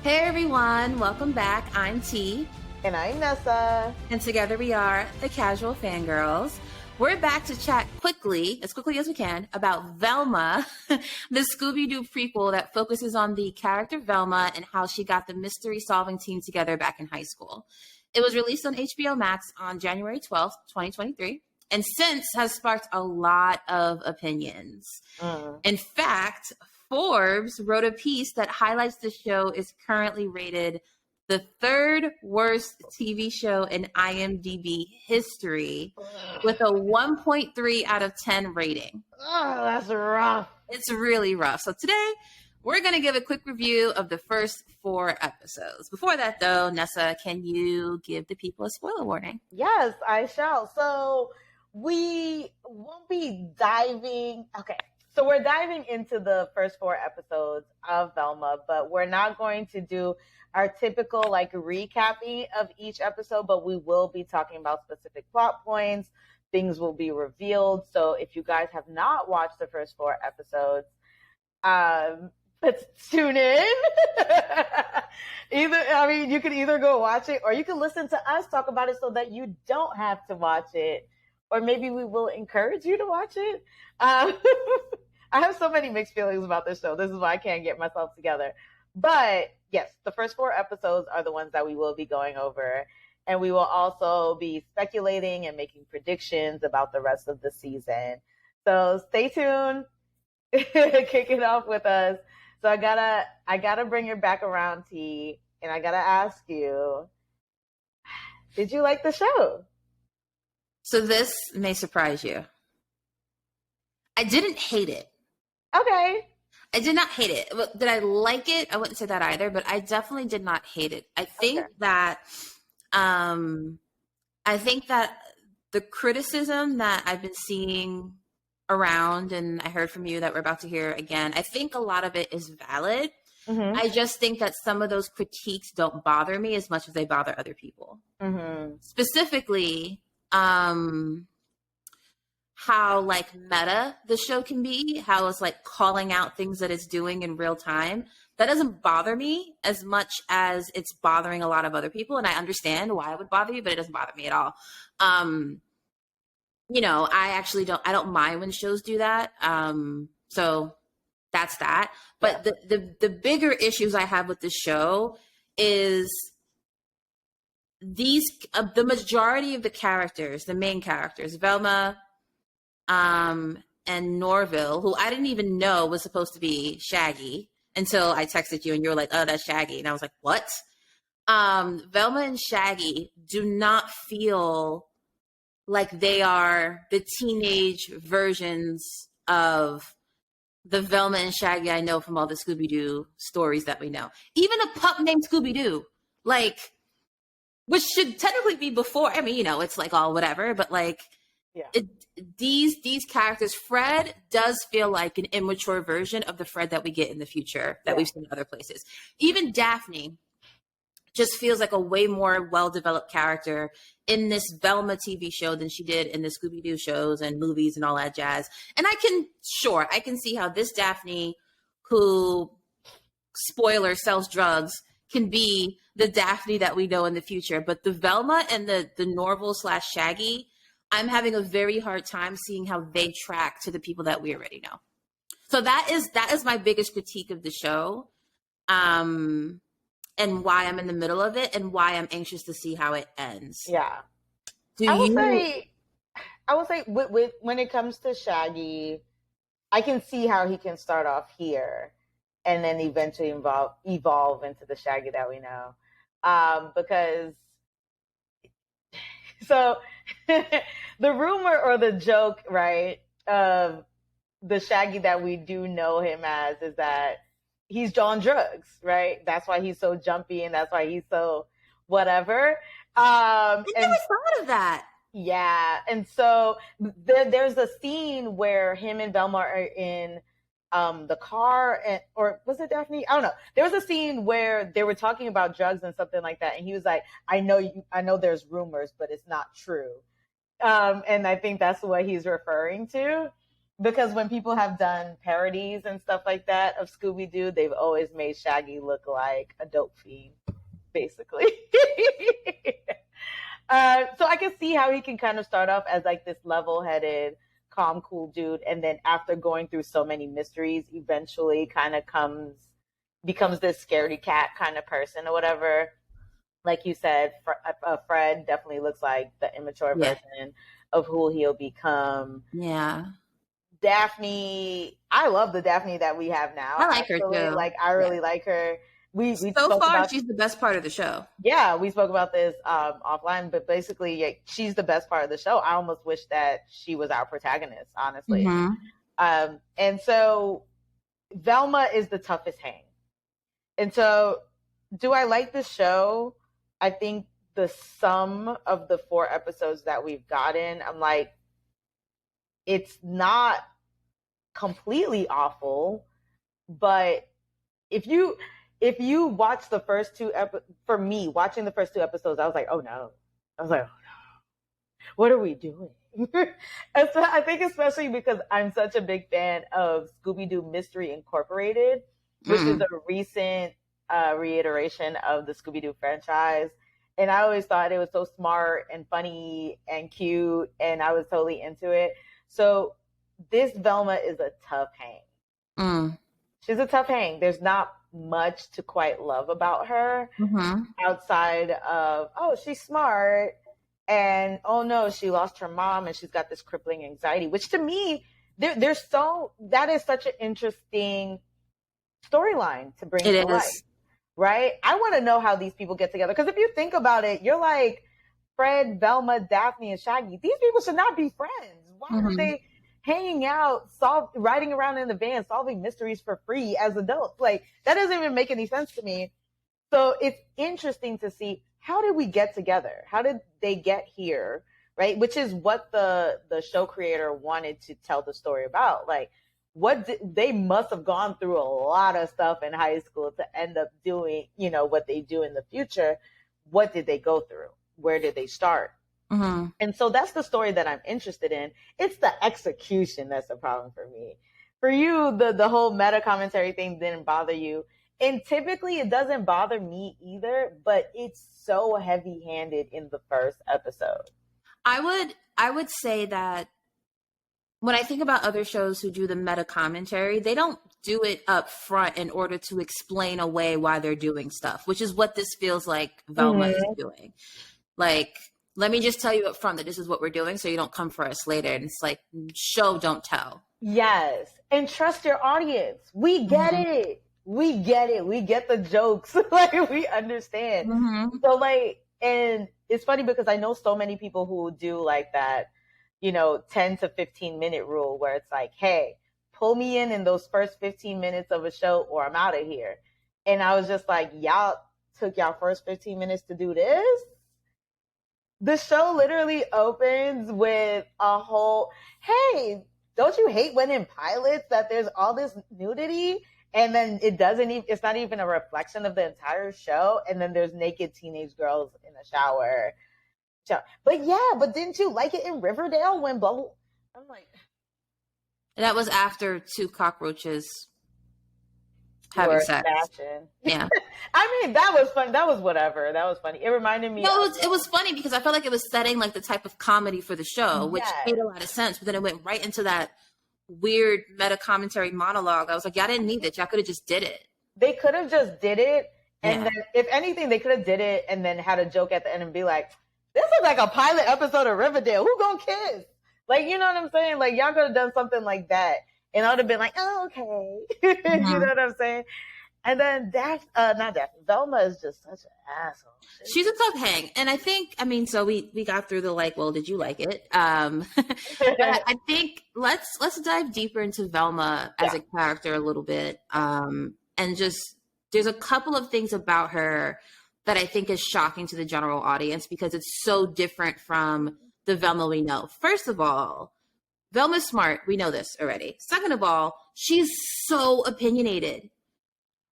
Hey everyone, welcome back. I'm T, And I'm Nessa. and together we are the Casual Fangirls. We're back to chat as quickly as we can, about Velma, the Scooby Doo prequel that focuses on the character Velma and how she got the mystery solving team together back in high school. It was released on HBO Max on January 12th, 2023, and since has sparked a lot of opinions. In fact, Forbes wrote a piece that highlights the show is currently rated the third worst TV show in IMDb history with a 1.3 out of 10 rating. Oh, that's rough. It's really rough. So today, we're going to give a quick review of the first 4 episodes. Before that, though, Nessa, can you give the people a spoiler warning? Yes, I shall. So we won't be diving. Okay. So we're diving into the first 4 episodes of Velma, but we're not going to do our typical recapping of each episode, but we will be talking about specific plot points. Things will be revealed. So if you guys have not watched the first 4 episodes, let's tune in. You can either go watch it or you can listen to us talk about it so that you don't have to watch it. Or maybe we will encourage you to watch it. I have so many mixed feelings about this show. This is why I can't get myself together. But yes, the first 4 episodes are the ones that we will be going over. And we will also be speculating and making predictions about the rest of the season. So stay tuned. Kick it off with us. So I gotta bring it back around, T, and I gotta ask you, did you like the show? So this may surprise you. I didn't hate it. Okay. I did not hate it. Did I like it? I wouldn't say that either, but I definitely did not hate it. I think that the criticism that I've been seeing around, and I heard from you that we're about to hear again, I think a lot of it is valid. Mm-hmm. I just think that some of those critiques don't bother me as much as they bother other people. Mm-hmm. Specifically, how meta the show can be, how it's calling out things that it's doing in real time. That doesn't bother me as much as it's bothering a lot of other people. And I understand why it would bother you, but it doesn't bother me at all. I don't mind when shows do that. So that's that. But the bigger issues I have with this show is the majority of the characters, the main characters, Velma, and Norville, who I didn't even know was supposed to be Shaggy until I texted you and you were like, oh, that's Shaggy. And I was like, what? Velma and Shaggy do not feel like they are the teenage versions of the Velma and Shaggy I know from all the Scooby Doo stories that we know. Even a pup named Scooby Doo, which should technically be before. I mean, it's all whatever, but these characters, Fred does feel like an immature version of the Fred that we get in the future that we've seen in other places. Even Daphne just feels like a way more well-developed character in this Velma TV show than she did in the Scooby Doo shows and movies and all that jazz. And I can see how this Daphne, who, spoiler, sells drugs, can be the Daphne that we know in the future. But the Velma and the Norville / Shaggy, I'm having a very hard time seeing how they track to the people that we already know. So that is my biggest critique of the show, and why I'm in the middle of it, and why I'm anxious to see how it ends. Yeah. I would say with when it comes to Shaggy, I can see how he can start off here and then eventually evolve into the Shaggy that we know. Because so the rumor or the joke, right, of the Shaggy that we do know him as is that he's on drugs, right? That's why he's so jumpy and that's why he's so whatever. I never thought of that. Yeah. And so there's a scene where him and Velma are in the car, or was it Daphne? I don't know. There was a scene where they were talking about drugs and something like that. And he was like, I know there's rumors, but it's not true. And I think that's what he's referring to. Because when people have done parodies and stuff like that of Scooby Doo, they've always made Shaggy look like a dope fiend, basically. So I can see how he can kind of start off as like this level-headed, calm, cool dude, and then after going through so many mysteries, eventually kind of becomes this scaredy cat kind of person or whatever. Like you said, Fred definitely looks like the immature version of who he'll become. Yeah. Daphne, I love the Daphne that we have now. I like her too. Like, I really like her. We so spoke far, about, she's the best part of the show. Yeah, we spoke about this offline, but basically, yeah, she's the best part of the show. I almost wish that she was our protagonist, honestly. And so Velma is the toughest hang. And so, do I like the show? I think the sum of the 4 episodes that we've gotten, I'm like, it's not completely awful, but if you watch the first 2 for me, watching the first 2 episodes, I was like, oh no. What are we doing? And so I think especially because I'm such a big fan of Scooby Doo Mystery Incorporated, which is a recent reiteration of the Scooby Doo franchise. And I always thought it was so smart and funny and cute, and I was totally into it. So this Velma is a tough hang. She's a tough hang. There's not much to quite love about her outside of, oh, she's smart, and oh no, she lost her mom and she's got this crippling anxiety, which to me, that is such an interesting storyline to bring to life, right? I want to know how these people get together, because if you think about it, you're like Fred, Velma, Daphne, and Shaggy. These people should not be friends. Why are they hanging out, riding around in the van, solving mysteries for free as adults? Like, that doesn't even make any sense to me. So it's interesting to see, how did we get together? How did they get here? Right? Which is what the show creator wanted to tell the story about. Like, they must have gone through a lot of stuff in high school to end up doing, what they do in the future. What did they go through? Where did they start? And so that's the story that I'm interested in. It's the execution that's the problem for me. For you, the whole meta commentary thing didn't bother you. And typically it doesn't bother me either, but it's so heavy-handed in the first episode. I would say that when I think about other shows who do the meta commentary, they don't do it up front in order to explain away why they're doing stuff, which is what this feels like Velma is doing. Like, let me just tell you up front that this is what we're doing, so you don't come for us later. And it's like, show, don't tell. Yes. And trust your audience. We get it. We get it. We get the jokes. Like, we understand. So, like, and it's funny because I know so many people who do like that, 10 to 15 minute rule, where it's like, hey, pull me in those first 15 minutes of a show or I'm out of here. And I was just like, y'all took y'all first 15 minutes to do this? The show literally opens with a whole, hey, don't you hate when in pilots that there's all this nudity and then it's not even a reflection of the entire show, and then there's naked teenage girls in a shower. But didn't you like it in Riverdale when blah, blah? I'm like, that was after 2 cockroaches having sex. Yeah. I mean, that was fun. That was whatever. That was funny. It reminded me. No, it was funny because I felt like it was setting like the type of comedy for the show, which made a lot of sense. But then it went right into that weird meta commentary monologue. I was like, y'all didn't need it. Y'all could have just did it. They could have just did it. And then if anything, they could have did it and then had a joke at the end and be like, this is like a pilot episode of Riverdale. Who gonna kiss? Like, you know what I'm saying? Like, y'all could have done something like that. And I would have been like, oh, okay. You know what I'm saying? And then Velma is just such an asshole. She's a tough hang. And I think, so we got through the like, well, did you like it? But I think let's dive deeper into Velma as a character a little bit. And just, there's a couple of things about her that I think is shocking to the general audience because it's so different from the Velma we know. First of all, Velma's smart. We know this already. Second of all, she's so opinionated,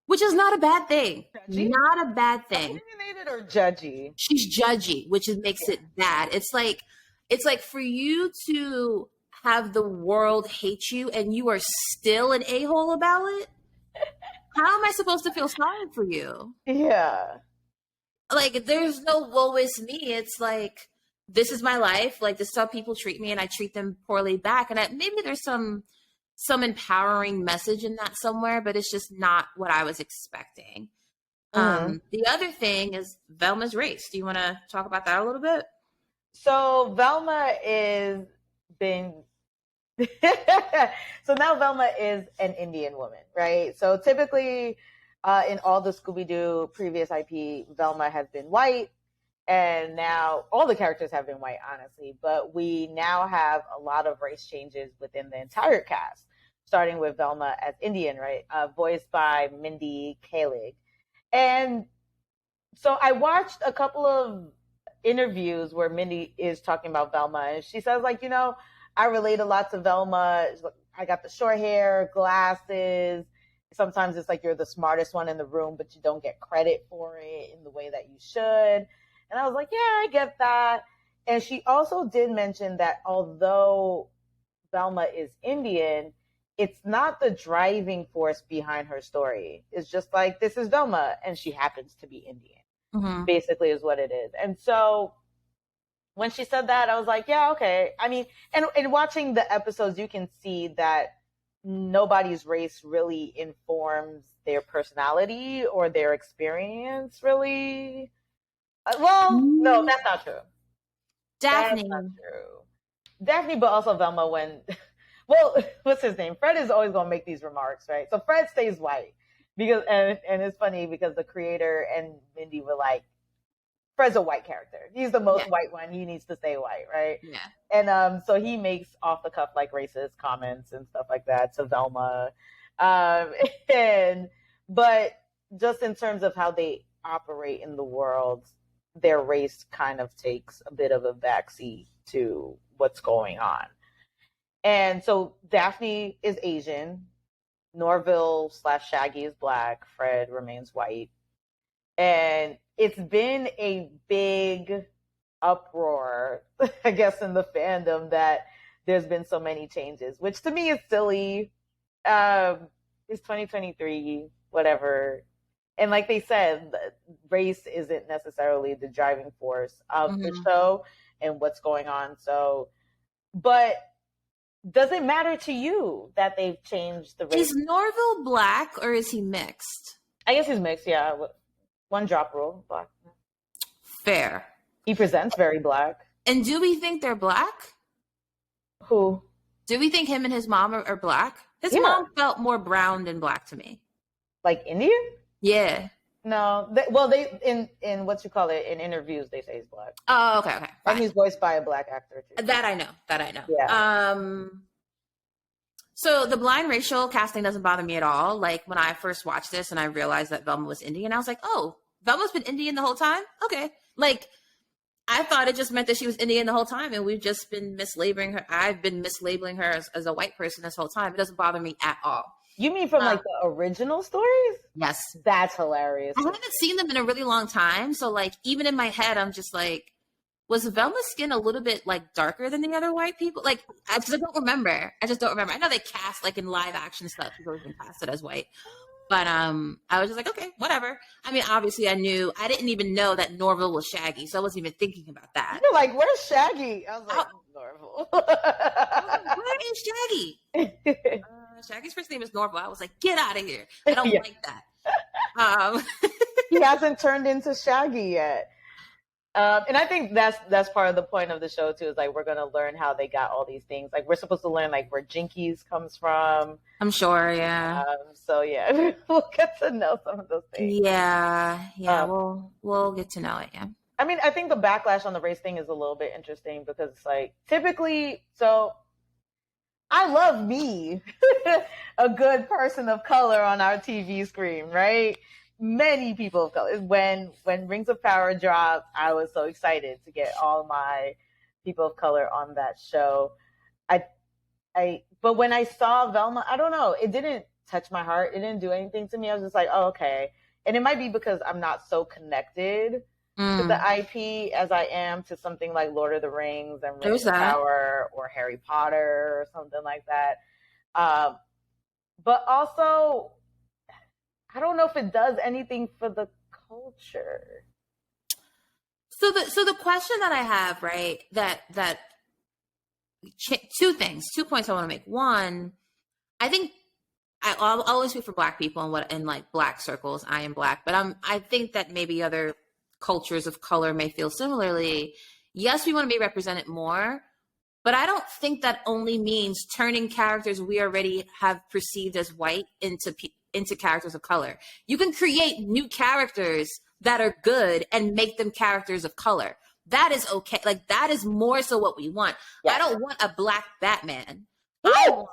which is not a bad thing. Judgy? Not a bad thing. Opinionated or judgy? She's judgy, which makes it bad. It's like for you to have the world hate you and you are still an a-hole about it? How am I supposed to feel sorry for you? Yeah. Like, there's no woe is me. It's like, this is my life. Like, this is how people treat me, and I treat them poorly back. And maybe there's some empowering message in that somewhere, but it's just not what I was expecting. The other thing is Velma's race. Do you want to talk about that a little bit? So Velma is being so now Velma is an Indian woman, right? So typically in all the Scooby Doo previous IP, Velma has been white, and now all the characters have been white, honestly. But we now have a lot of race changes within the entire cast, starting with Velma as Indian, right? Voiced by Mindy Kaling. And so I watched a couple of interviews where Mindy is talking about Velma, and she says, like, I relate a lot to Velma. I got the short hair, glasses. Sometimes it's like you're the smartest one in the room, but you don't get credit for it in the way that you should. And I was like, yeah, I get that. And she also did mention that although Velma is Indian, it's not the driving force behind her story. It's just like, this is Velma, and she happens to be Indian, basically is what it is. And so when she said that, I was like, yeah, okay. I mean, and watching the episodes, you can see that nobody's race really informs their personality or their experience, really. No, that's not true. Daphne. That's not true. Daphne, but also Velma what's his name? Fred is always going to make these remarks, right? So Fred stays white because, and it's funny because the creator and Mindy were like, Fred's a white character. He's the most white one. He needs to stay white, right? Yeah. And so he makes off the cuff like racist comments and stuff like that to Velma. But just in terms of how they operate in the world, their race kind of takes a bit of a backseat to what's going on. And so Daphne is Asian. Norville / Shaggy is black. Fred remains white. And it's been a big uproar, I guess, in the fandom that there's been so many changes, which to me is silly. It's 2023, whatever. And like they said, race isn't necessarily the driving force of the show and what's going on. So, but does it matter to you that they've changed the race? Is Norville black or is he mixed? I guess he's mixed, yeah. One drop rule, black. Fair. He presents very black. And do we think they're black? Who? Do we think him and his mom are black? His mom felt more brown than black to me. Like Indian? Yeah. No. They in what you call it, in interviews, they say he's black. Oh, okay. Fine. And he's voiced by a black actor, too. That I know. Yeah. So the blind racial casting doesn't bother me at all. Like, when I first watched this and I realized that Velma was Indian, I was like, oh, Velma's been Indian the whole time? Okay. Like, I thought it just meant that she was Indian the whole time, and we've just been mislabeling her. I've been mislabeling her as a white person this whole time. It doesn't bother me at all. You mean from like the original stories? Yes. That's hilarious. I haven't seen them in a really long time. So, like, even in my head, I'm just like, was Velma's skin a little bit like darker than the other white people? Like, I just don't remember. I know they cast, like, in live action stuff, people have been casted as white. But I was just like, okay, whatever. I mean, obviously I didn't even know that Norville was Shaggy, so I wasn't even thinking about that. You're like, where's Shaggy? I was like, Norville. Where is Shaggy? Shaggy's first name is Norville. I was like, get out of here. I don't like that. He hasn't turned into Shaggy yet. And I think that's part of the point of the show too, is like, we're going to learn how they got all these things. Like, we're supposed to learn like where Jinkies comes from. I'm sure. Yeah. So yeah, we'll get to know some of those things. Yeah. We'll get to know it. Yeah. I mean, I think the backlash on the race thing is a little bit interesting because it's like, typically, so I love me a good person of color on our TV screen, right? Many people of color. When Rings of Power dropped, I was so excited to get all my people of color on that show. But when I saw Velma, I don't know, it didn't touch my heart. It didn't do anything to me. I was just like, oh, okay. And it might be because I'm not so connected to the Mm, IP as I am to something like Lord of the Rings and Rings there's of that. Power or Harry Potter or something like that. Um, but also, I don't know if it does anything for the culture. So the question that I have, right, that two things, 2 points I want to make. One, I think I'll always speak for Black people and what in like Black circles. I am Black, but I think that maybe other cultures of color may feel similarly. Yes, we want to be represented more, but I don't think that only means turning characters we already have perceived as white into characters of color. You can create new characters that are good and make them characters of color. That is okay. Like that is more so what we want. I Yes. don't want a Black Batman. I Woo! want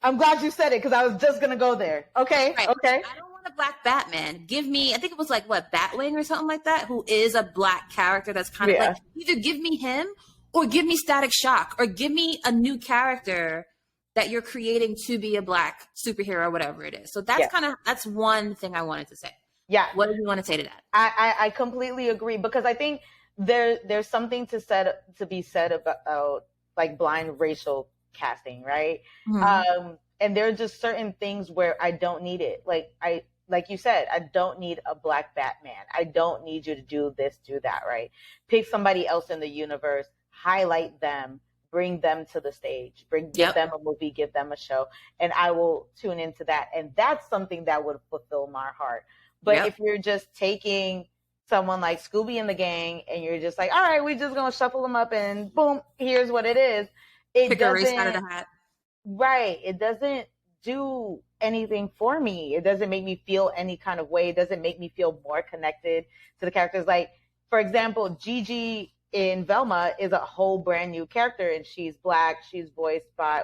I'm glad you said it because I was just gonna go there. Okay, right. okay. I don't want a Black Batman. Give me, I think it was like what, Batwing or something like that, who is a Black character that's kind of like Yeah. either give me him or give me Static Shock or give me a new character that you're creating to be a Black superhero or whatever it is. So that's Yeah. that's one thing I wanted to say. Yeah. What do you want to say to that? I completely agree because I think there's something to be said about like blind racial casting, right? Mm-hmm. And there are just certain things where I don't need it. Like you said, I don't need a Black Batman. I don't need you to do this, do that, right? Pick somebody else in the universe, highlight them, bring them to the stage, give Yep. them a movie, give them a show, and I will tune into that. And that's something that would fulfill my heart. But Yep. if you're just taking someone like Scooby and the gang and you're just like, all right, we're just gonna shuffle them up and boom, here's what it is. It Pick a race out of doesn't, the hat. right. It doesn't do anything for me. It doesn't make me feel any kind of way. It doesn't make me feel more connected to the characters. Like, for example, Gigi in Velma is a whole brand new character and she's Black. She's voiced by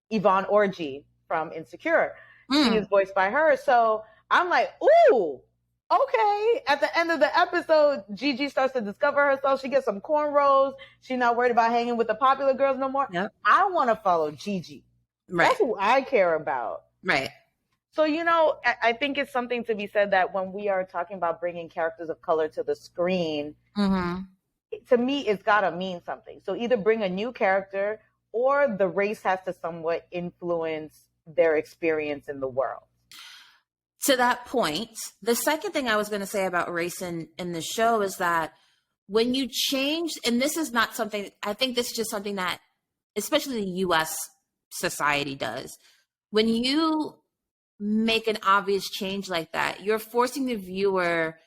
Yvonne Orji from Insecure. She is Mm. voiced by her. So I'm like, ooh, okay. At the end of the episode, Gigi starts to discover herself. She gets some cornrows. She's not worried about hanging with the popular girls no more. Yep. I want to follow Gigi. Right. That's who I care about. Right. So, I think it's something to be said that when we are talking about bringing characters of color to the screen, Mm-hmm. to me, it's got to mean something. So either bring a new character or the race has to somewhat influence their experience in the world. To that point, the second thing I was going to say about race in the show is that when you change, and this is not something, I think this is just something that especially the US society does. When you make an obvious change like that, you're forcing the viewer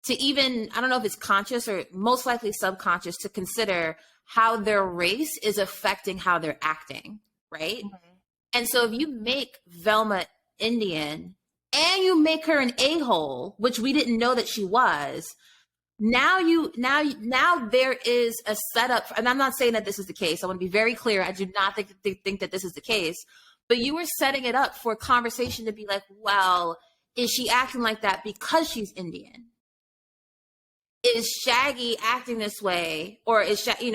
to even, I don't know if it's conscious or most likely subconscious, to consider how their race is affecting how they're acting, right? Mm-hmm. And so if you make Velma Indian and you make her an a-hole, which we didn't know that she was, now there is a setup, and I'm not saying that this is the case. I want to be very clear. I do not think that this is the case, but you were setting it up for a conversation to be like, well, is she acting like that because she's Indian? Is Shaggy acting this way, or is Shaggy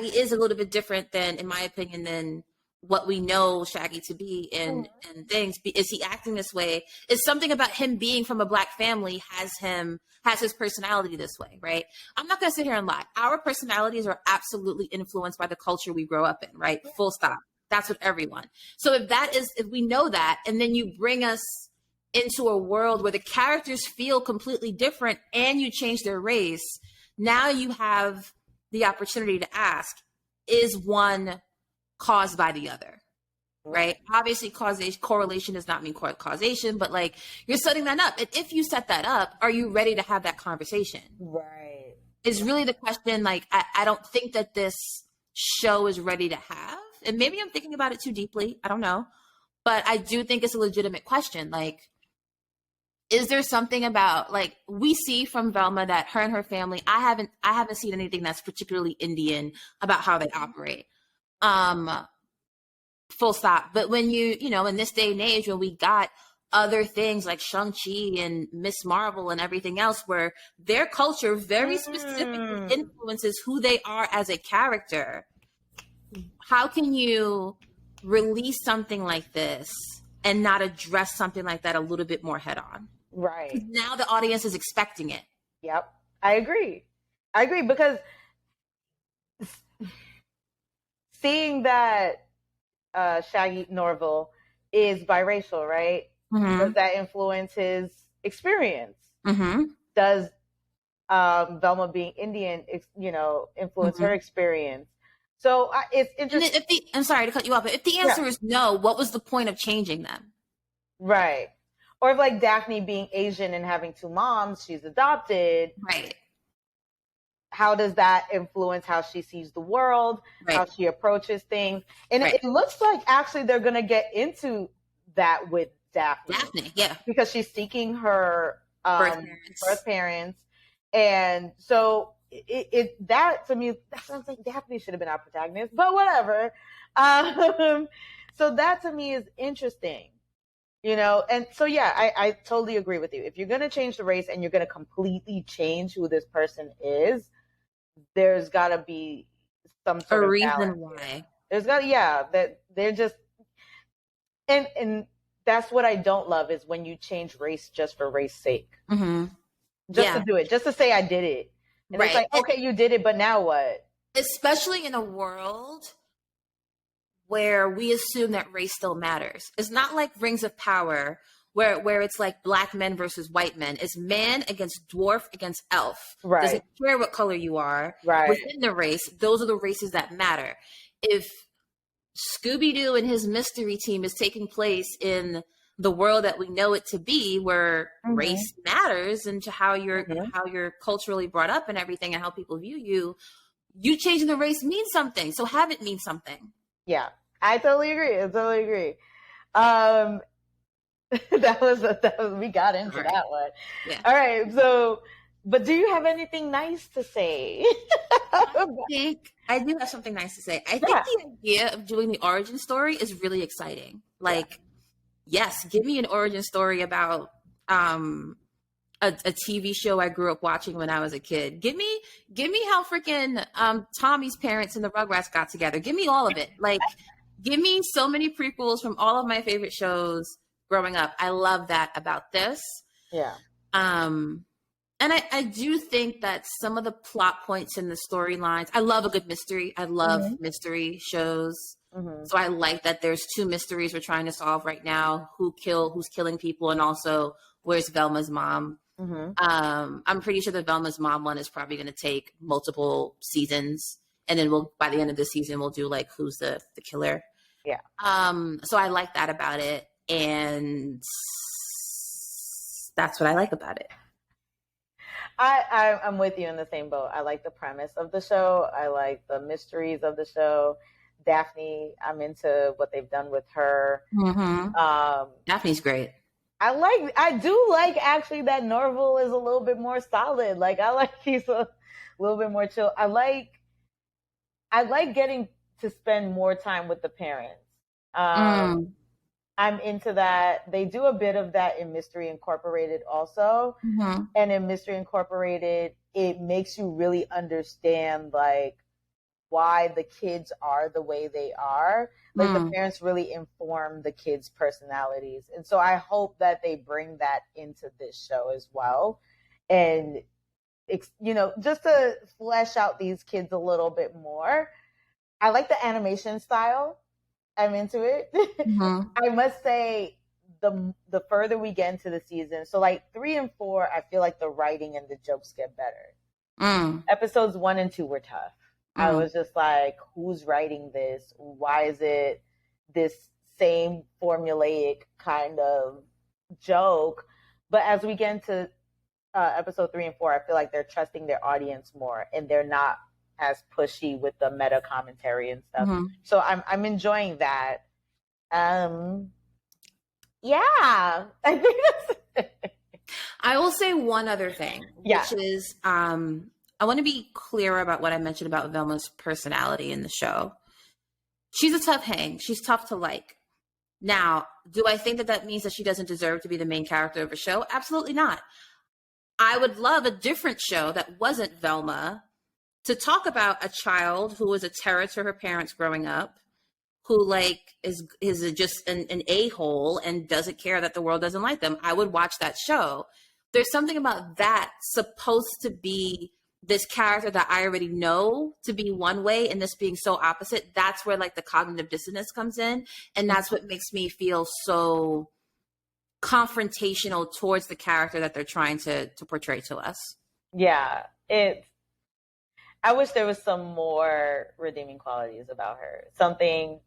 is a little bit different than, in my opinion, than what we know Shaggy to be in things. Is he acting this way? Is something about him being from a Black family has his personality this way, right? I'm not going to sit here and lie. Our personalities are absolutely influenced by the culture we grow up in, right? Full stop. That's with everyone. So if we know that, and then you bring us into a world where the characters feel completely different and you change their race, now you have the opportunity to ask, is one caused by the other? Right? Obviously, correlation does not mean causation, but like you're setting that up. And if you set that up, are you ready to have that conversation? Right. Is really the question. Like, I don't think that this show is ready to have. And maybe I'm thinking about it too deeply. I don't know. But I do think it's a legitimate question. Like, is there something about, like, we see from Velma that her and her family, I haven't seen anything that's particularly Indian about how they operate. Full stop. But when in this day and age, when we got other things like Shang-Chi and Miss Marvel and everything else, where their culture very specifically influences who they are as a character, how can you release something like this and not address something like that a little bit more head on? Right. Now the audience is expecting it. Yep. I agree because seeing that Shaggy Norville is biracial, right? Mm-hmm. Does that influence his experience? Mm-hmm. Does Velma being Indian, influence Mm-hmm. her experience? So it's interesting. I'm sorry to cut you off, but if the answer is no, what was the point of changing them? Right. Or if like Daphne being Asian and having two moms, she's adopted. Right. How does that influence how she sees the world, how she approaches things? And it looks like actually they're going to get into that with Daphne. Yeah. Because she's seeking her birth parents. And so that to me, that sounds like Daphne should have been our protagonist, but whatever. So that to me is interesting. And so, yeah, I totally agree with you. If you're going to change the race and you're going to completely change who this person is, there's got to be some sort of reason why. There's got that they're just, and that's what I don't love is when you change race just for race sake. Mm-hmm. Just to do it, just to say I did it. And it's like, okay, you did it, but now what? Especially in a world where we assume that race still matters. It's not like Rings of Power where it's like black men versus white men. It's man against dwarf against elf. Right. Doesn't care what color you are. Right. Within the race, those are the races that matter. If Scooby Doo and his mystery team is taking place in the world that we know it to be, where race matters and to how you're culturally brought up and everything and how people view you changing the race means something. So have it mean something. Yeah, I totally agree. That was we got into that one. Yeah. All right. So, but do you have anything nice to say? I do have something nice to say. I think the idea of doing the origin story is really exciting. Like, yes, give me an origin story about a TV show I grew up watching when I was a kid. Give me how freaking Tommy's parents and the Rugrats got together. Give me all of it. Like, give me so many prequels from all of my favorite shows growing up. I love that about this. Yeah. And I do think that some of the plot points in the storylines, I love a good mystery. I love mystery shows. Mm-hmm. So I like that there's two mysteries we're trying to solve right now. Who's killing people, and also where's Velma's mom? Mm-hmm. I'm pretty sure the Velma's mom one is probably going to take multiple seasons. And then by the end of the season, we'll do like, who's the killer? Yeah. So I like that about it. And that's what I like about it. I'm with you in the same boat. I like the premise of the show. I like the mysteries of the show. Daphne, I'm into what they've done with her. Mm-hmm. Daphne's great. I do like actually that Norville is a little bit more solid. Like I like he's a little bit more chill. I like getting to spend more time with the parents. I'm into that. They do a bit of that in Mystery Incorporated also. Mm-hmm. And in Mystery Incorporated, it makes you really understand like why the kids are the way they are. Like the parents really inform the kids' personalities. And so I hope that they bring that into this show as well. And, just to flesh out these kids a little bit more. I like the animation style. I'm into it. Mm-hmm. I must say the further we get into the season, so like 3 and 4, I feel like the writing and the jokes get better. Episodes 1 and 2 were tough. I was just like, who's writing this? Why is it this same formulaic kind of joke? But as we get into episode 3 and 4, I feel like they're trusting their audience more and they're not as pushy with the meta commentary and stuff. Mm-hmm. So I'm enjoying that. Yeah, I think that's I will say one other thing, which is I want to be clear about what I mentioned about Velma's personality in the show. She's a tough hang. She's tough to like. Now, do I think that means that she doesn't deserve to be the main character of a show? Absolutely not. I would love a different show that wasn't Velma to talk about a child who was a terror to her parents growing up, who like is just an a-hole and doesn't care that the world doesn't like them. I would watch that show. There's something about that supposed to be this character that I already know to be one way and this being so opposite. That's where like the cognitive dissonance comes in. And that's what makes me feel so confrontational towards the character that they're trying to portray to us. Yeah. I wish there was some more redeeming qualities about her. Something,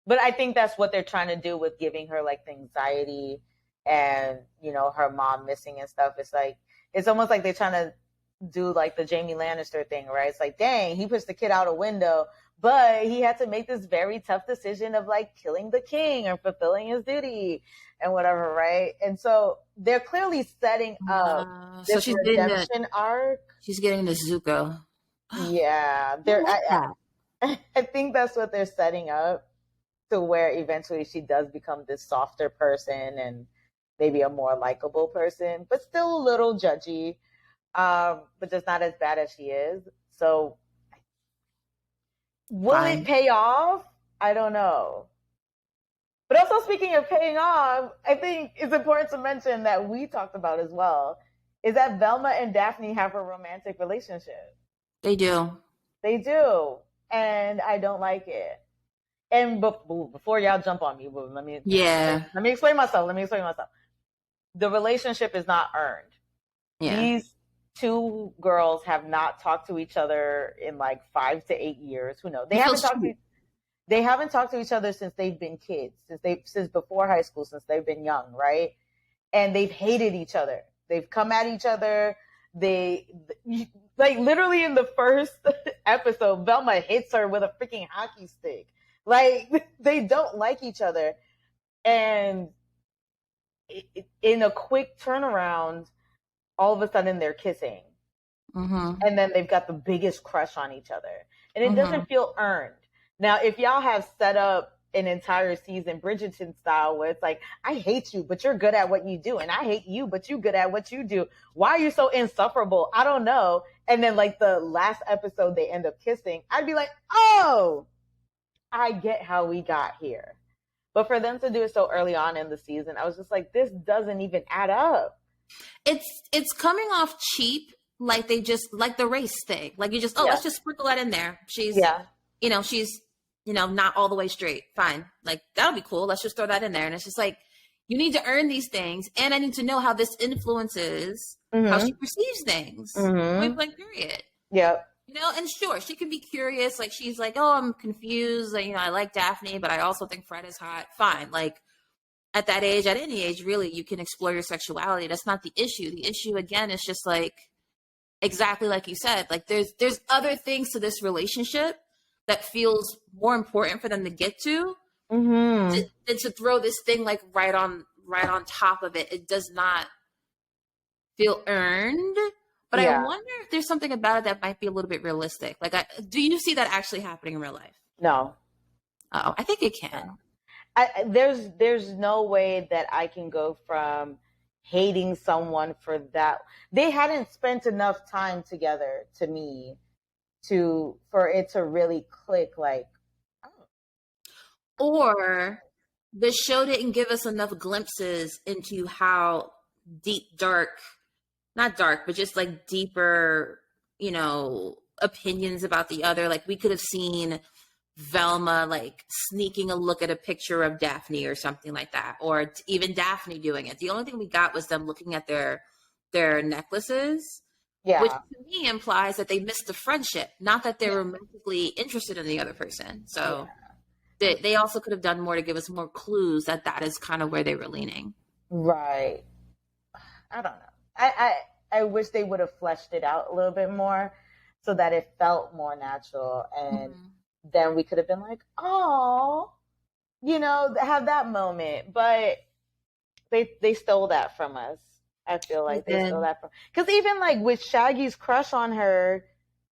but I think that's what they're trying to do with giving her like the anxiety and, you know, her mom missing and stuff. It's like, it's almost like they're trying to do like the Jamie Lannister thing, right? It's like, dang, he pushed the kid out a window, but he had to make this very tough decision of like killing the king or fulfilling his duty and whatever, right? And so they're clearly setting up this so she's redemption arc. She's getting the Zuko. Yeah, I think that's what they're setting up, to where eventually she does become this softer person and maybe a more likable person, but still a little judgy, but just not as bad as she is. So will it pay off? I don't know. But also, speaking of paying off, I think it's important to mention that we talked about as well, is that Velma and Daphne have a romantic relationship. They do. They do. And I don't like it. And before y'all jump on me, let me explain myself. The relationship is not earned. Yeah. These two girls have not talked to each other in like 5 to 8 years. Who knows? They haven't talked to each other since they've been kids, since before high school, since they've been young, right? And they've hated each other. They've come at each other. They like literally in the first episode, Velma hits her with a freaking hockey stick. Like, they don't like each other. And in a quick turnaround, all of a sudden they're kissing. Mm-hmm. And then they've got the biggest crush on each other. And it doesn't feel earned. Now, if y'all have set up an entire season Bridgerton style where it's like, I hate you, but you're good at what you do. And I hate you, but you're good at what you do. Why are you so insufferable? I don't know. And then like the last episode, they end up kissing. I'd be like, oh, I get how we got here. But for them to do it so early on in the season, I was just like, this doesn't even add up. It's coming off cheap. Like they just, like the race thing. Like you just, let's just sprinkle that in there. She's not all the way straight. Fine. Like, that'll be cool. Let's just throw that in there. And it's just like, you need to earn these things. And I need to know how this influences how she perceives things. Point blank, period. Yep. And sure, she can be curious. Like, she's like, oh, I'm confused. Like, I like Daphne, but I also think Fred is hot. Fine. Like, at that age, at any age, really, you can explore your sexuality. That's not the issue. The issue, again, is just like, exactly like you said, like, there's other things to this relationship that feels more important for them to get to than to throw this thing like right on top of it. It does not feel earned, but I wonder if there's something about it that might be a little bit realistic. Like, do you see that actually happening in real life? No. Oh, I think it can. There's no way that I can go from hating someone for that. They hadn't spent enough time together to me for it to really click, like, or the show didn't give us enough glimpses into how not dark, but just like deeper, opinions about the other. Like, we could have seen Velma like sneaking a look at a picture of Daphne or something like that, or even Daphne doing it. The only thing we got was them looking at their necklaces. Yeah. Which to me implies that they missed the friendship, not that they're romantically interested in the other person. So they also could have done more to give us more clues that is kind of where they were leaning. Right. I don't know. I wish they would have fleshed it out a little bit more so that it felt more natural. And then we could have been like, oh, have that moment. But they stole that from us. I feel like they stole that from, because even like with Shaggy's crush on her,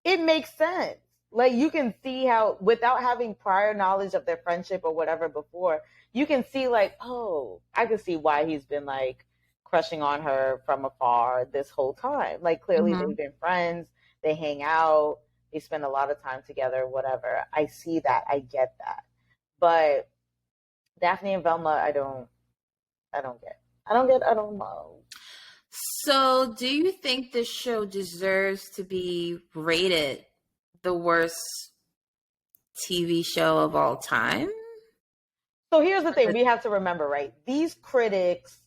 it makes sense. Like, you can see how, without having prior knowledge of their friendship or whatever before, you can see like, oh, I can see why he's been like crushing on her from afar this whole time. Like, clearly they've been friends, they hang out, they spend a lot of time together, whatever. I see that, I get that. But Daphne and Velma, I don't get. I don't know. So, do you think this show deserves to be rated the worst TV show of all time? So here's the thing we have to remember, right? These critics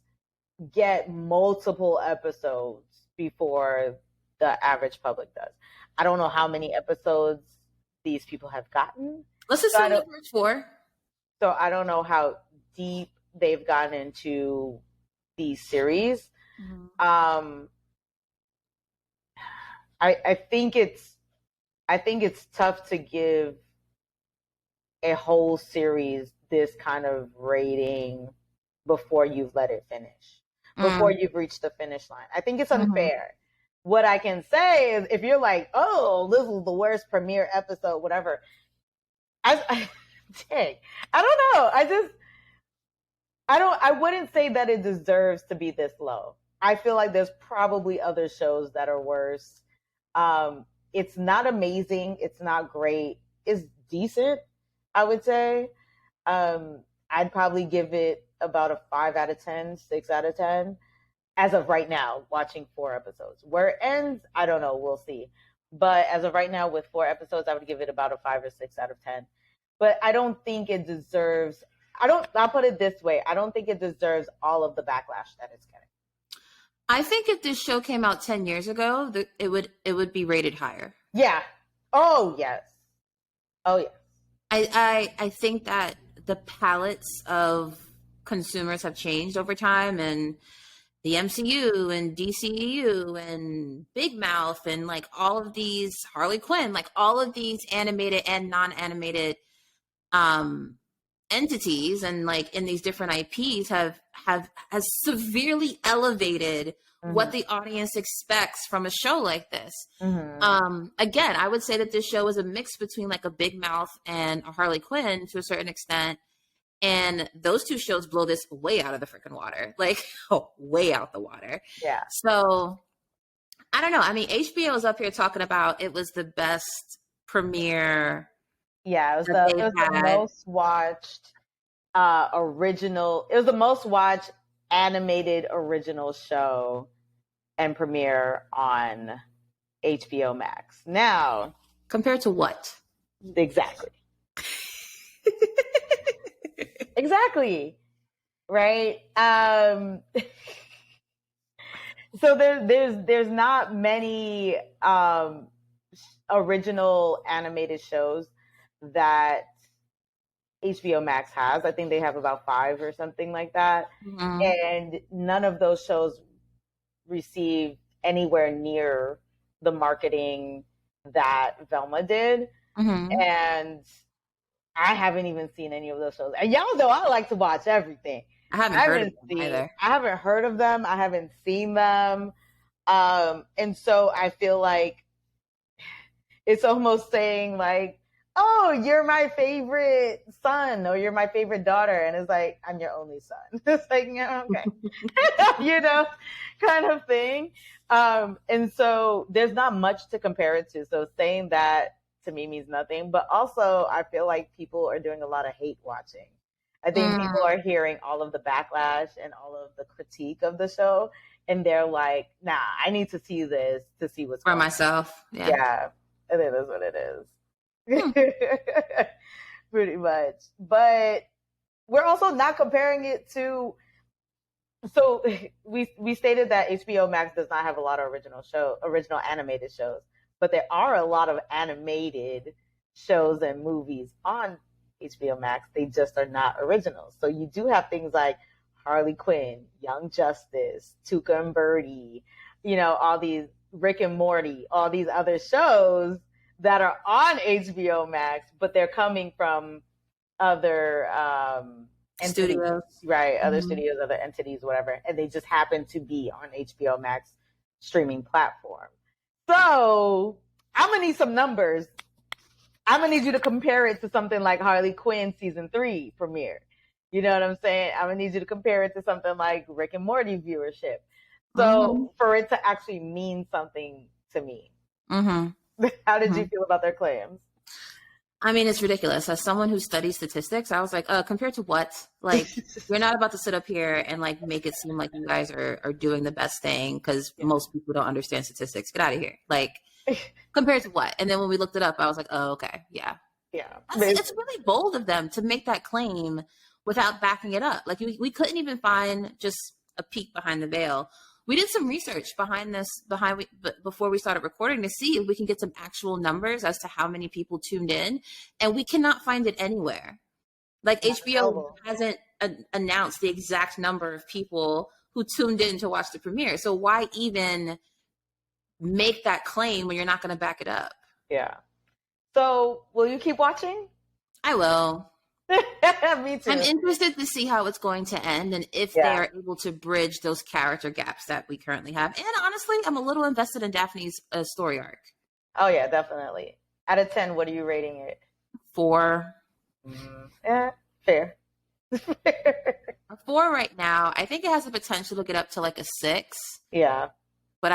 get multiple episodes before the average public does. I don't know how many episodes these people have gotten. Let's assume the first 4. So I don't know how deep they've gotten into these series. Mm-hmm. I think it's tough to give a whole series this kind of rating before you've let it finish, before you've reached the finish line. I think it's unfair. What I can say is if you're like, oh, this is the worst premiere episode, whatever. I don't know. I wouldn't say that it deserves to be this low. I feel like there's probably other shows that are worse. It's not amazing. It's not great. It's decent, I would say. I'd probably give it about a 5 out of 10, 6 out of 10 as of right now, watching 4 episodes. Where it ends, I don't know. We'll see. But as of right now, with 4 episodes, I would give it about a 5 or 6 out of 10. But I don't think it deserves, I'll put it this way. I don't think it deserves all of the backlash that it's getting. I think if this show came out 10 years ago, it would be rated higher. Yeah. Oh, yes. Oh, yes. I think that the palettes of consumers have changed over time, and the MCU and DCEU and Big Mouth and like all of these Harley Quinn, like all of these animated and non-animated entities and like in these different IPs has severely elevated what the audience expects from a show like this. Again, I would say that this show is a mix between like a Big Mouth and a Harley Quinn to a certain extent. And those two shows blow this way out of the freaking water, like way out the water. Yeah. So I don't know. I mean, HBO is up here talking about it was the best premiere. Yeah, it was the most watched original. It was the most watched animated original show and premiere on HBO Max. Now, compared to what? Exactly. Exactly. Right. So there's not many original animated shows that HBO Max has. I think they have about 5 or something like that. And none of those shows received anywhere near the marketing that Velma did. And I haven't even seen any of those shows. And y'all know I like to watch everything. I haven't heard of them either. I haven't heard of them. I haven't seen them. And so I feel like it's almost saying like, oh, you're my favorite son or you're my favorite daughter. And it's like, I'm your only son. It's like, yeah, okay. Kind of thing. And so there's not much to compare it to. So saying that to me means nothing. But also I feel like people are doing a lot of hate watching. I think people are hearing all of the backlash and all of the critique of the show. And they're like, nah, I need to see this to see what's for going myself. On. Yeah. And it is what it is. Pretty much. But we're also not comparing it to, so we stated that HBO Max does not have a lot of original animated shows, but there are a lot of animated shows and movies on HBO Max. They just are not originals. So you do have things like Harley Quinn, Young Justice, Tuca and Birdie, all these Rick and Morty, all these other shows that are on HBO Max, but they're coming from other entities, studios. Right? Other studios, other entities, whatever. And they just happen to be on HBO Max streaming platform. So I'm going to need some numbers. I'm going to need you to compare it to something like Harley Quinn season 3 premiere. You know what I'm saying? I'm going to need you to compare it to something like Rick and Morty viewership. So for it to actually mean something to me. How did you feel about their claims? I mean, it's ridiculous. As someone who studies statistics, I was like, compared to what? Like, you're not about to sit up here and like make it seem like you guys are doing the best thing because Yeah. most people don't understand statistics. Get out of here. Like, compared to what? And then when we looked it up, I was like, oh, okay, yeah. Yeah. It's really bold of them to make that claim without backing it up. Like, we couldn't even find just a peek behind the veil. We did some research before we started recording to see if we can get some actual numbers as to how many people tuned in, and we cannot find it anywhere. Like HBO hasn't announced the exact number of people who tuned in to watch the premiere. So why even make that claim when you're not going to back it up? Yeah. So will you keep watching? I will. Me too. I'm interested to see how it's going to end and if they are able to bridge those character gaps that we currently have. And honestly, I'm a little invested in Daphne's story arc. Oh, yeah, definitely. Out of 10, what are you rating it? 4. Yeah, fair. A 4 right now. I think it has the potential to get up to like a 6. Yeah. But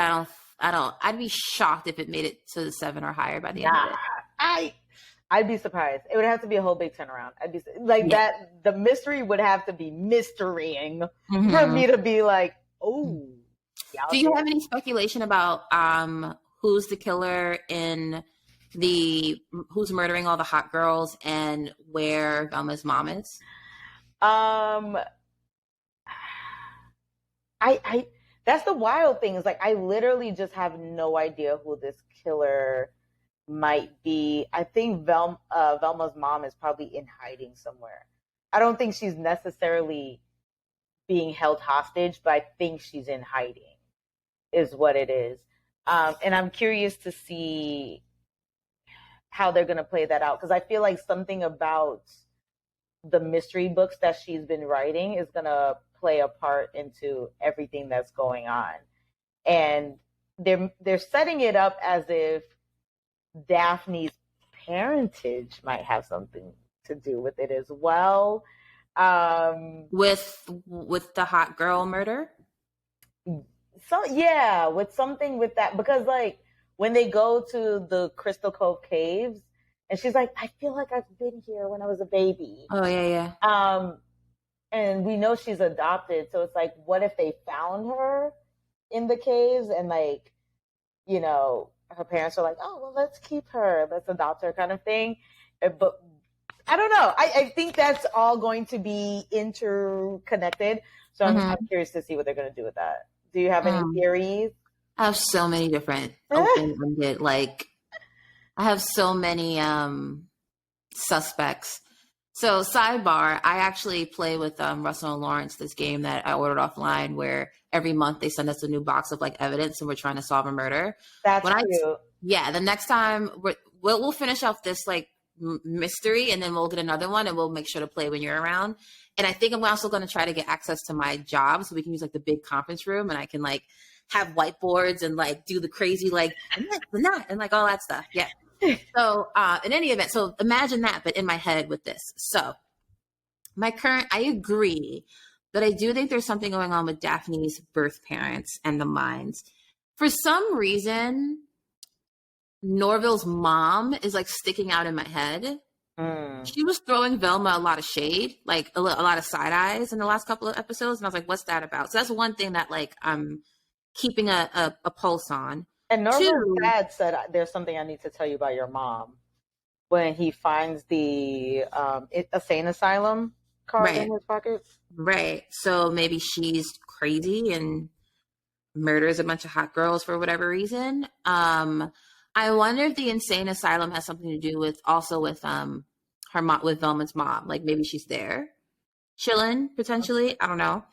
I'd be shocked if it made it to the 7 or higher by the end of it. I'd be surprised. It would have to be a whole big turnaround. I'd be like that. The mystery would have to be mysterying for me to be like, oh. Do you have any speculation about who's the killer in who's murdering all the hot girls and where Velma's mom is? I that's the wild thing is like I literally just have no idea who this killer might be. I think Velma's mom is probably in hiding somewhere. I don't think she's necessarily being held hostage, but I think she's in hiding is what it is. And I'm curious to see how they're going to play that out because I feel like something about the mystery books that she's been writing is going to play a part into everything that's going on. And they're setting it up as if Daphne's parentage might have something to do with it as well. With the hot girl murder? So yeah, with something with that, because like when they go to the Crystal Cove caves and she's like, I feel like I've been here when I was a baby. Oh yeah. And we know she's adopted. So it's like, what if they found her in the caves and like, you know, her parents are like, oh, well, let's keep her. Let's adopt her kind of thing. But I don't know. I think that's all going to be interconnected. So I'm curious to see what they're going to do with that. Do you have any theories? I have so many different open-ended, like I have so many suspects. So sidebar, I actually play with Russell and Lawrence, this game that I ordered offline where every month they send us a new box of like evidence and we're trying to solve a murder. That's cute. The next time we'll finish off this like mystery and then we'll get another one and we'll make sure to play when you're around. And I think I'm also going to try to get access to my job so we can use like the big conference room and I can like have whiteboards and like do the crazy like and like all that stuff. Yeah. So in any event, so imagine that, but in my head with this. So I agree that I do think there's something going on with Daphne's birth parents and the minds. For some reason, Norville's mom is like sticking out in my head. She was throwing Velma a lot of shade, like a lot of side eyes in the last couple of episodes. And I was like, what's that about? So that's one thing that like I'm keeping a pulse on. And Norville's dad said, there's something I need to tell you about your mom. When he finds the insane asylum card in his pocket. Right. So maybe she's crazy and murders a bunch of hot girls for whatever reason. I wonder if the insane asylum has something to do with her mom, with Velma's mom. Like maybe she's there chilling potentially. I don't know.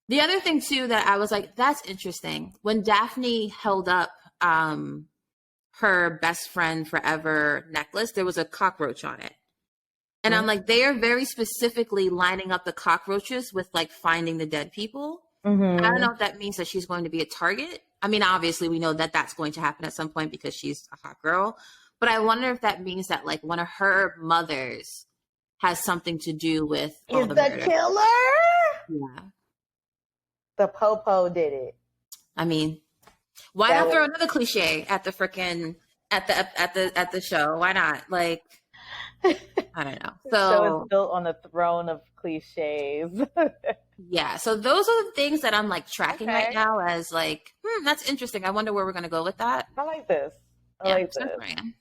The other thing too that I was like, that's interesting. When Daphne held up her best friend forever necklace, there was a cockroach on it. And I'm like, they are very specifically lining up the cockroaches with like finding the dead people. I don't know if that means that she's going to be a target. I mean, obviously we know that that's going to happen at some point because she's a hot girl. But I wonder if that means that like one of her mothers has something to do with all the murder. Killer? Yeah. The Popo did it. I mean, why not throw another cliche at the frickin' at the show? Why not? Like, I don't know. The show is So built on a throne of cliches. yeah, so those are the things that I'm like tracking right Okay. now as like, that's interesting. I wonder where we're gonna go with that. I like this. I Yeah, like so that's this. where I am.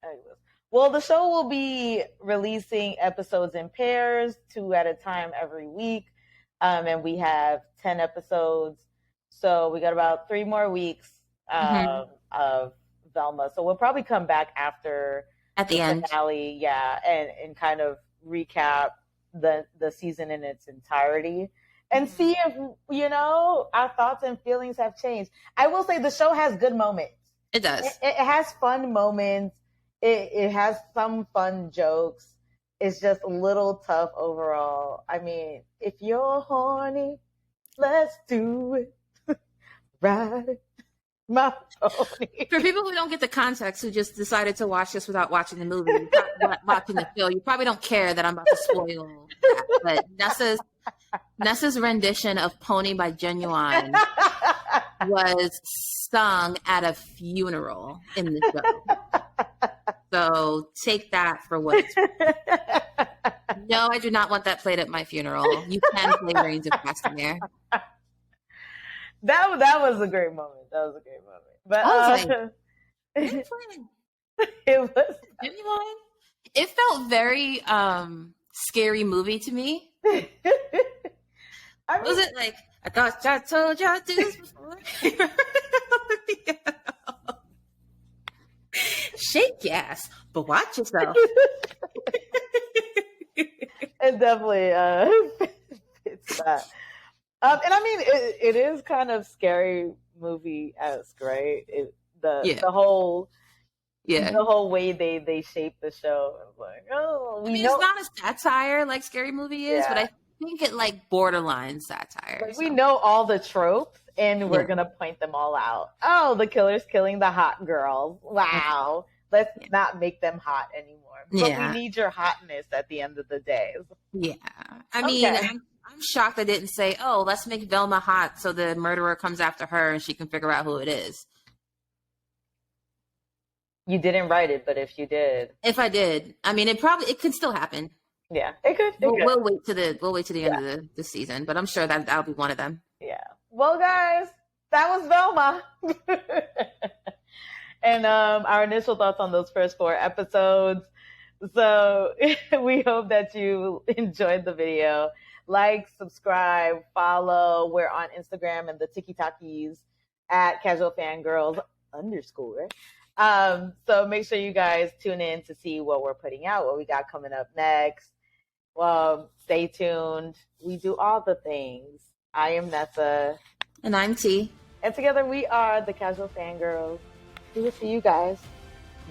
I like this. Well, the show will be releasing episodes in pairs, 2 at a time every week. And we have 10 episodes. So we got about 3 more weeks Mhm. of Velma. So we'll probably come back after At the the end. finale, yeah, and kind of recap the season in its entirety and Mhm. see if our thoughts and feelings have changed. I will say the show has good moments. It It, does. it has fun moments. It has some fun jokes. It's just a little tough overall. I mean, if you're horny, let's do it. Ride it, my pony. For people who don't get the context, who just decided to watch this without watching the movie, watching the show, you probably don't care that I'm about to spoil that. But Nessa's rendition of "Pony" by Genuine was sung at a funeral in the show. So take that for what it's worth. No, I do not want that played at my funeral. You can play Reigns of Castamere. That was a great moment. That was a great moment. But I was like, it was Genuine. It felt very scary movie to me. I mean, Was it like, I thought I told y'all to do this before? Shake your ass, but watch yourself. it definitely fits that. And I mean, it is kind of scary movie-esque, right? The whole the whole way they shape the show. It's like, oh, it's not a satire like Scary Movie is, but I think it like borderline satire. Like, we know all the tropes, and we're gonna point them all out. Oh, the killer's killing the hot girls. Wow. Let's not make them hot anymore. But we need your hotness at the end of the day. Yeah. I mean, I'm shocked I didn't say, oh, let's make Velma hot so the murderer comes after her and she can figure out who it is. You didn't write it, but if you did. If I did, I mean, it could still happen. Yeah, it could. We'll wait to the end of the season, but I'm sure that'll be one of them. Yeah. Well, guys, that was Velma. And our initial thoughts on those first 4 episodes. So we hope that you enjoyed the video. Like, subscribe, follow. We're on Instagram and the TikTokies at Casual Fangirls _. So make sure you guys tune in to see what we're putting out, what we got coming up next. Stay tuned. We do all the things. I am Nessa. And I'm T. And together we are the Casual Fangirls. We will see you guys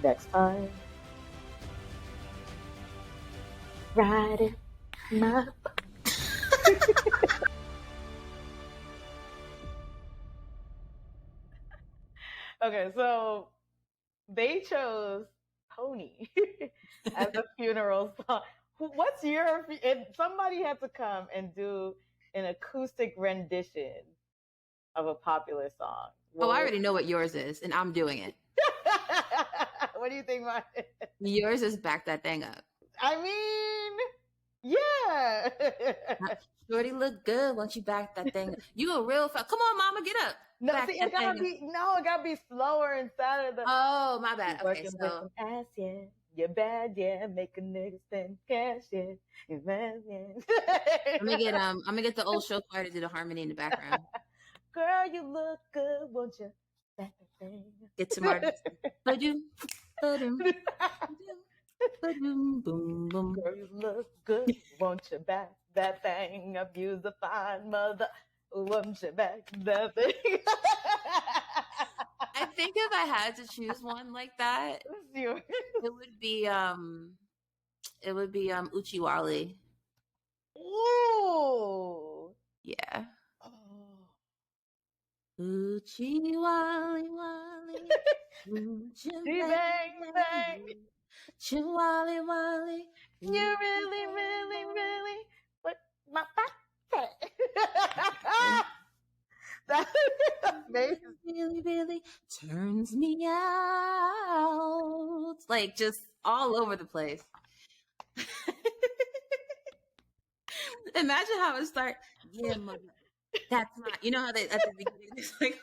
next time. Ride it, my. Okay, so they chose Pony as a funeral song. What's your? Somebody had to come and do an acoustic rendition of a popular song. I already know what yours is, and I'm doing it. What do you think mine is? Yours is Back That Thing Up. I mean, yeah. Shorty look good once you back that thing up. You a real come on, mama, get up. No, see, it gotta be slower and sadder. Oh, my bad. Okay, so. With some ass, yeah. You're bad, yeah. Make a nigga spend cash, yeah. You're bad, yeah. I'm gonna get the old show choir to do the harmony in the background. Girl, you look good, won't you? Get some artists. Ba-doom, ba-doom, ba-doom, boom, boom. Girl, you look good, won't you back that thing up? You's a fine mother, won't you back that thing? I think if I had to choose one like that, it would be Uchiwali. Ooh. Yeah. Uchi wali wali, uchi bang bang, chiwali wali. You really, really, really put my back. That really, really turns me out. Like just all over the place. Imagine how it start. Yeah, mother. That's not. You know how they at the beginning it's like.